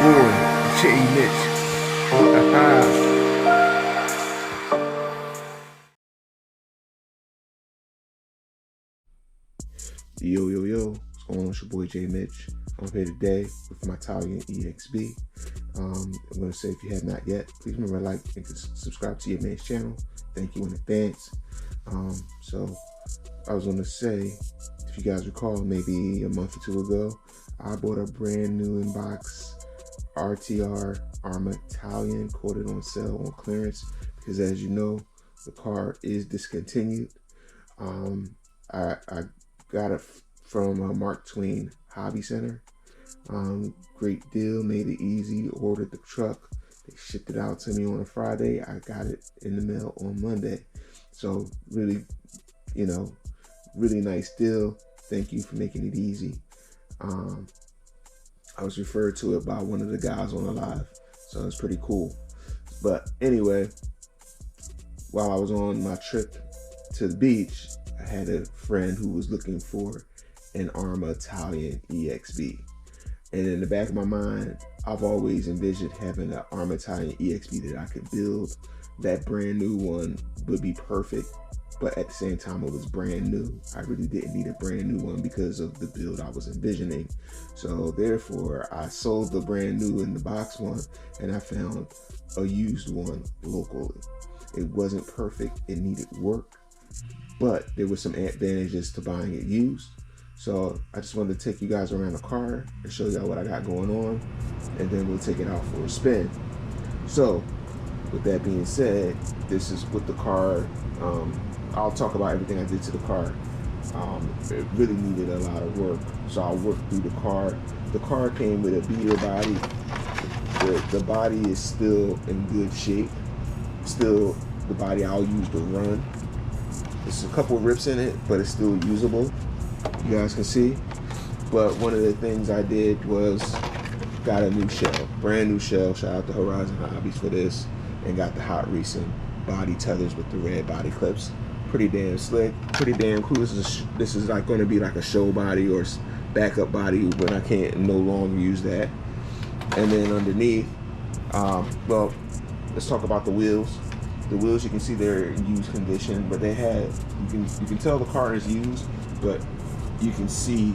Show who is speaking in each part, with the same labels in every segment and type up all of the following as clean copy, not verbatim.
Speaker 1: boy, Jay Mitch. Yo, yo, yo, what's going on? It's your boy Jay Mitch. I'm here today with my Talion EXB. I'm going to say, if you have not yet, please remember to like and subscribe to your man's channel. Thank you in advance. So I was going to say, if you guys recall, maybe a month or two ago, I bought a brand new inbox RTR Arrma Talion, quoted on sale on clearance, because as you know, the car is discontinued. I got it from Mark Twain Hobby Center. Great deal, made it easy, ordered the truck. They shipped it out to me on a Friday. I got it in the mail on Monday. So really, really nice deal. Thank you for making it easy. I was referred to it by one of the guys on the live, so it's pretty cool. But anyway, while I was on my trip to the beach, I had a friend who was looking for an Arrma Talion EXB. And in the back of my mind, I've always envisioned having an Arrma Talion EXB that I could build. That brand new one would be perfect, but at the same time, it was brand new. I really didn't need a brand new one because of the build I was envisioning. So therefore, I sold the brand new in the box one, and I found a used one locally. It wasn't perfect, it needed work, but there were some advantages to buying it used. So I just wanted to take you guys around the car and show y'all what I got going on, and then we'll take it out for a spin. So with that being said, this is what the car, I'll talk about everything I did to the car. It really needed a lot of work, so I worked through the car. The car came with a beater body. The body is still in good shape. Still the body I'll use to run. There's a couple of rips in it, but it's still usable. You guys can see. But one of the things I did was got a new shell, brand new shell. Shout out to Horizon Hobbies for this, and got the hot racing body tethers with the red body clips. Pretty damn slick, pretty damn cool. This is like going to be like a show body or backup body when I can't no longer use that. And then underneath, well, let's talk about the wheels. The wheels, you can see they're in used condition, but they had, you can tell the car is used, but you can see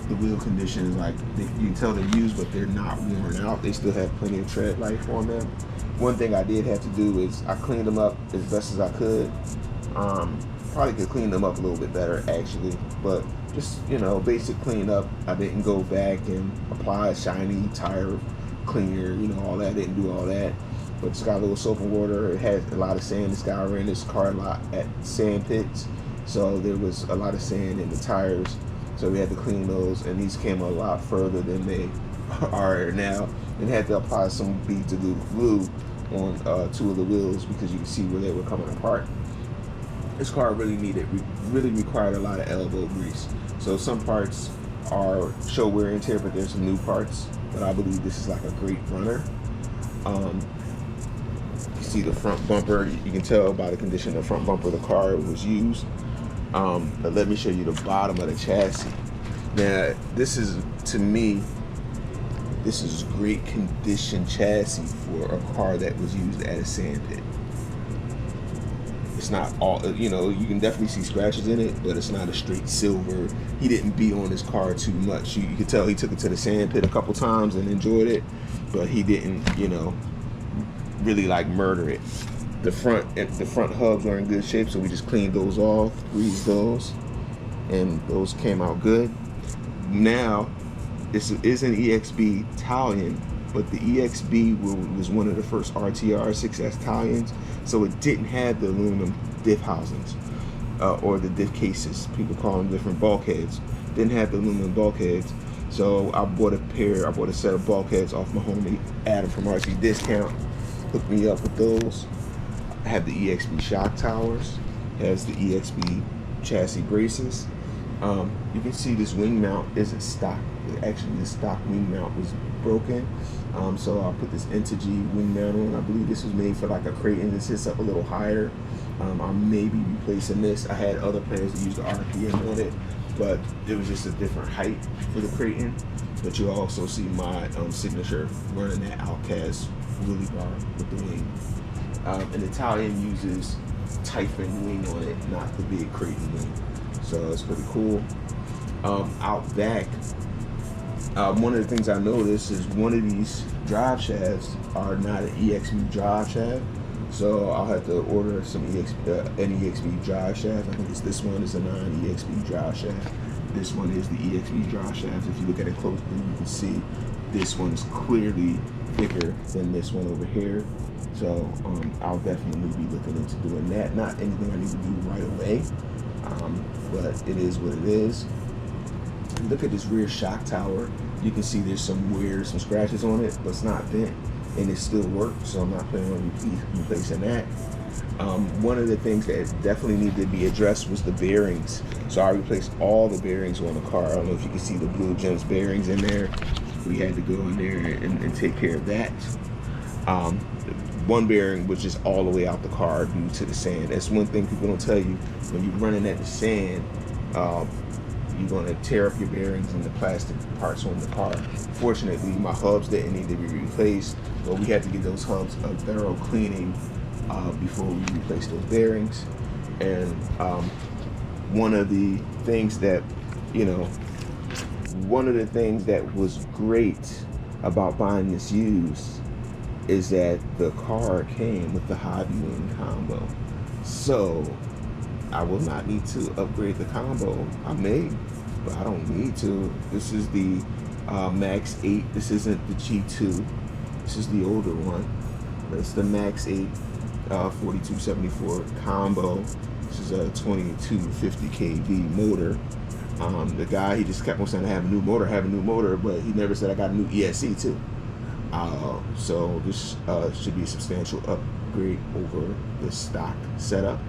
Speaker 1: the wheel condition, like you can tell they're used, but they're not worn out. They still have plenty of tread life on them. One thing I did have to do is I cleaned them up as best as I could. Probably could clean them up a little bit better actually, but just, basic cleanup. I didn't go back and apply a shiny tire cleaner, all that. I didn't do all that, but it's got a little soap and water. It had a lot of sand. This guy ran this car a lot at sand pits, so there was a lot of sand in the tires, so we had to clean those, and these came a lot further than they are now, and had to apply some beads of glue on two of the wheels because you can see where they were coming apart. This car really required a lot of elbow grease. So some parts show wear and tear, but there's some new parts. But I believe this is like a great runner. You see the front bumper. You can tell by the condition of the front bumper of the car was used. But let me show you the bottom of the chassis. Now, this is, to me, this is great condition chassis for a car that was used at a sand pit. It's not all, you can definitely see scratches in it, but it's not a straight silver. He didn't beat on his car too much. You could tell he took it to the sand pit a couple times and enjoyed it, but he didn't, really like murder it. The front hubs were in good shape, so we just cleaned those off, greased those, and those came out good. Now, this is an EXB Talion, but the EXB was one of the first RTR 6S Talions, so it didn't have the aluminum diff housings, or the diff cases. People call them different bulkheads. Didn't have the aluminum bulkheads, so I bought a set of bulkheads off my homie Adam from RC Discount. Hooked me up with those. I have the EXB shock towers. Has the EXB chassis braces. You can see this wing mount isn't stock. Actually, the stock wing mount was broken. So I'll put this Integy wing mount on. I believe this was made for like a Creighton. This sits up a little higher. I may be replacing this. I had other plans to use the RPM on it, but it was just a different height for the Creighton. but you'll also see my signature running that Outcast wheelie bar with the wing. And the Talion uses Typhon wing on it, not the big Creighton wing. So it's pretty cool. Out back, one of the things I noticed is one of these drive shafts are not an EXB drive shaft. So I'll have to order some an EXB drive shaft. I think this one is a non-EXB drive shaft. This one is the EXB drive shaft. If you look at it closely, you can see this one's clearly thicker than this one over here. So I'll definitely be looking into doing that. Not anything I need to do right away, but it is what it is. Look at this rear shock tower. You can see there's some scratches on it, but it's not bent, and it still works, so I'm not planning on replacing that. One of the things that definitely needed to be addressed was the bearings. So I replaced all the bearings on the car. I don't know if you can see the Blue Gems bearings in there. We had to go in there and take care of that. One bearing was just all the way out the car due to the sand. That's one thing people don't tell you. When you're running at the sand, you're going to tear up your bearings and the plastic parts on the car. Fortunately, my hubs didn't need to be replaced, but we had to give those hubs a thorough cleaning before we replaced those bearings. And one of the things that, was great about buying this used is that the car came with the hobby wing combo. So I will not need to upgrade the combo. I may, but I don't need to. This is the Max 8. This isn't the G2. This is the older one. That's the Max 8 4274 combo. This is a 2250 kV motor. The guy, he just kept on saying I have a new motor, but he never said I got a new ESC too. So this should be a substantial upgrade over the stock setup.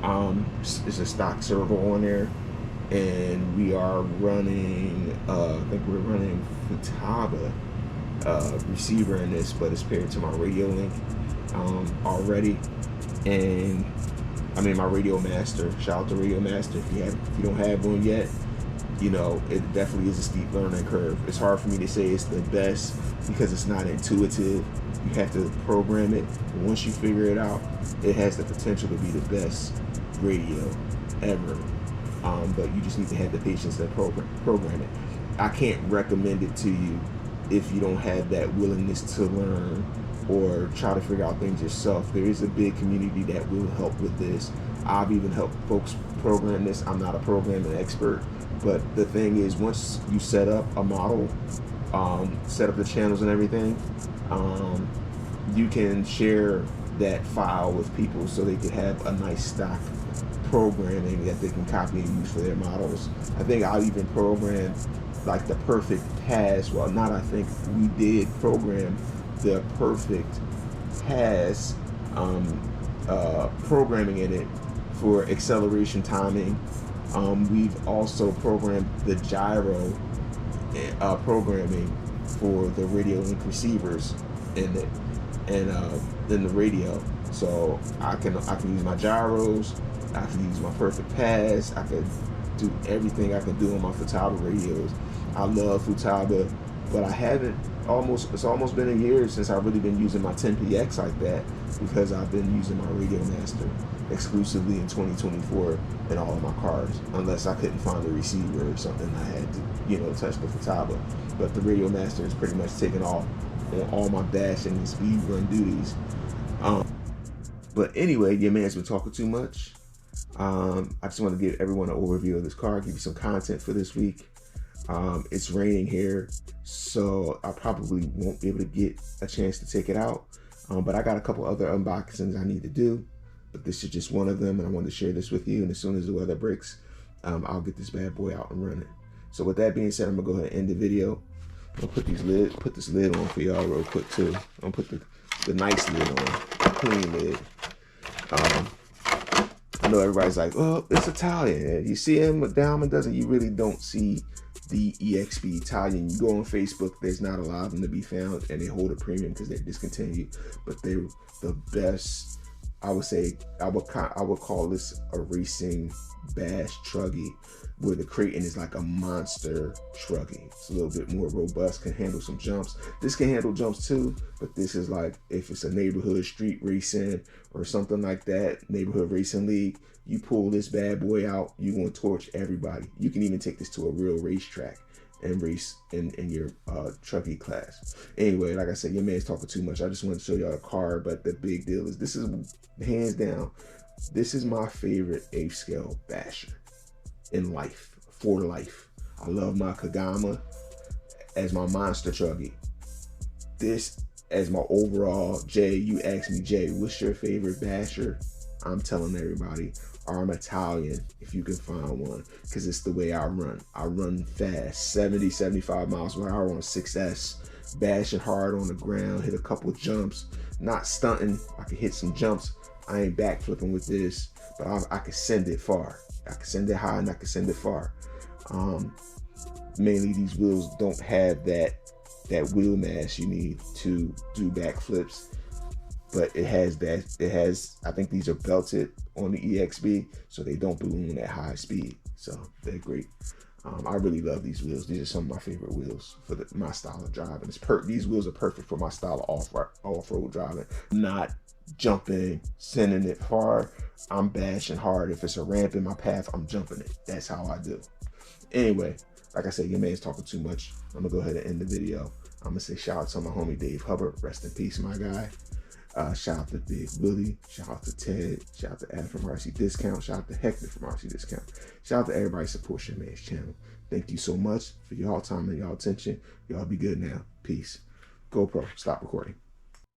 Speaker 1: There's a stock servo on there, and we are running, I think we're running Futaba receiver in this, but it's paired to my radio link already. And I mean, my Radio Master, shout out to Radio Master. If you don't have one yet, it definitely is a steep learning curve. It's hard for me to say it's the best because it's not intuitive. You have to program it. And once you figure it out, it has the potential to be the best radio ever. But you just need to have the patience to program it. I can't recommend it to you if you don't have that willingness to learn or try to figure out things yourself. There is a big community that will help with this. I've even helped folks program this. I'm not a programming expert, but the thing is, once you set up a model, set up the channels and everything, you can share that file with people so they can have a nice stock programming that they can copy and use for their models. I think I'll even program like the perfect pass. Well, not I think, we did program the perfect pass programming in it for acceleration timing. We've also programmed the gyro programming for the radio link receivers in it, and then the radio. So I can use my gyros, I can use my perfect pass, I can do everything I can do on my Futaba radios. I love Futaba, but I haven't, it's almost been a year since I've really been using my 10PX like that, because I've been using my Radio Master exclusively in 2024 in all of my cars, unless I couldn't find a receiver or something I had to, touch the Futaba. But the Radio Master is pretty much taken off on all my dashing and speed run duties. But anyway, your man's been talking too much. I just want to give everyone an overview of this car, give you some content for this week. It's raining here, so I probably won't be able to get a chance to take it out. But I got a couple other unboxings I need to do, but this is just one of them, and I wanted to share this with you. And as soon as the weather breaks, I'll get this bad boy out and running. So with that being said, I'm gonna go ahead and end the video. I'm gonna put this lid on for y'all real quick too. I'm gonna put the nice lid on, clean lid. I know everybody's like, well, it's a Talion. You see him with down and doesn't. You really don't see the EXB Talion. You go on Facebook, there's not a lot of them to be found, and they hold a premium because they're discontinued. But they're the best I would say I would call this a racing bash truggy, where the Kraton is like a monster truggy. It's a little bit more robust, can handle some jumps. This can handle jumps too, but this is like if it's a neighborhood street racing or something like that, neighborhood racing league, you pull this bad boy out, you're gonna torch everybody. You can even take this to a real racetrack and race in your trucky class. Anyway, like I said, your man's talking too much. I just wanted to show y'all the car, but the big deal is this is hands down, this is my favorite 8th scale basher in life, for life. I love my Kagama as my monster truggy. This as my overall. Jay, you asked me, Jay, what's your favorite basher? I'm telling everybody, Arrma Talion, if you can find one, because it's the way I run. I run fast, 70, 75 miles per hour on 6S, bashing hard on the ground, hit a couple jumps, not stunting. I can hit some jumps. I ain't backflipping with this, but I can send it far. I can send it high and I can send it far. Mainly these wheels don't have that wheel mass you need to do backflips, but it has that. I think these are belted on the EXB, so they don't balloon at high speed. So they're great. I really love these wheels. These are some of my favorite wheels for my style of driving. These wheels are perfect for my style of off-road driving. Not jumping, sending it far. I'm bashing hard. If it's a ramp in my path, I'm jumping it. That's how I do. Anyway, like I said, your man's talking too much. I'm gonna go ahead and end the video. I'm gonna say shout out to my homie Dave Hubbard. Rest in peace, my guy. Shout out to Big Willie. Shout out to Ted. Shout out to Ad from RC Discount. Shout out to Hector from RC Discount. Shout out to everybody supporting your man's channel. Thank you so much for y'all time and y'all attention. Y'all be good now. Peace. GoPro, stop recording.